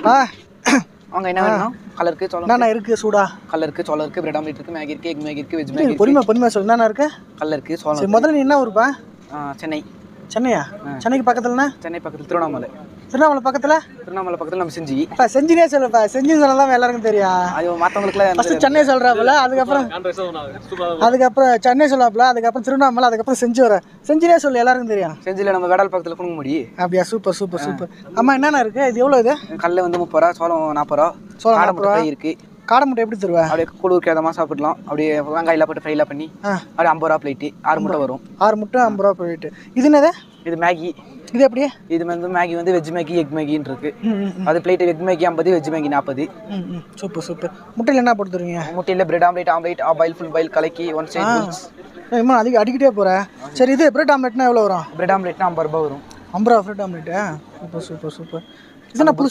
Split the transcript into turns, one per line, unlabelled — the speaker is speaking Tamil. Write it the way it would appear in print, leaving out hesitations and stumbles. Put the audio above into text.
ஆ
அவங்க என்ன வேணும்? கலருக்கு சோளம்
என்னண்ணா இருக்குது சூடா?
கலருக்கு சோளம் இருக்குது, பிரெட் ஆம்லேட் இருக்குது, மேகி இருக்குது, எக் மேகி இருக்குது, வெஜ் மேகி இருக்குது.
பொறுமையாக சொல்லு. என்னண்ணா இருக்குது?
கலருக்கு சோளம்.
சரி, முதல்ல நீ என்ன ஊருப்பா?
சென்னை.
சென்னையா? சென்னைக்கு பக்கத்துலண்ணா?
சென்னை பக்கத்தில் திருவண்ணாமலை.
திருவண்ணாமலை பக்கத்தில்?
திருவண்ணாமலை பக்கத்தில் நம்ம செஞ்சி.
செஞ்சினே சொல்லுப்பா. செஞ்சு சொல்லலாம் எல்லாருக்கும் தெரியும்.
அது மற்றவங்களுக்குலாம்
ஃபஸ்ட்டு சென்னை சொல்கிறாப்புல, அதுக்கப்புறம் சென்னை சொல்லாப்புல, அதுக்கப்புறம் திருவண்ணாமலை, அதுக்கப்புறம் செஞ்சு வர. செஞ்சினே சொல்லு, எல்லாருக்கும் தெரியும்.
செஞ்சியில் நம்ம வேடால் பக்கத்தில் கொடுக்க முடியும்.
அப்படியா? Super super super. அம்மா என்னென்ன இருக்குது? இது எவ்வளோ இது?
கடல வந்து 30 ரூபா, சோளம் 40 ரூபா,
சோளம்
காடை
40 ரூபா
இருக்குது.
காடை முட்டை எப்படி தருவேன்?
அப்படியே குளிருக்கு ஏதமாக சாப்பிடலாம். அப்படியே வெங்காயம்லாம் போட்டு ஃப்ரைலாம் பண்ணி அப்படியே 50 ரூபா பிளேட்டு. 6 முட்டை வரும்.
6 முட்டை 50 ரூபா போயிட்டு. இது என்னது?
இது மேகி.
இது எப்படியே?
இது வந்து மேகி வந்து வெஜ் மேகி, எக் மேகின்னு இருக்கு. அது plate egg Maggi 50, veg Maggi 40.
Super super. முட்டையில் என்ன போட்டு தருவீங்க?
முட்டையில் bread omelette, boil, full boil, கலக்கி, ஒன் சைட்.
அடிக்கிட்டே போகிறேன். சரி, இது பிரெட் ஆம்லேட்னா எவ்வளோ வரும்?
பிரெட் ஆம்லேட்னா 50 ரூபா வரும்.
50 ரூபா bread omelette. Super super super. இதுனா புதுசு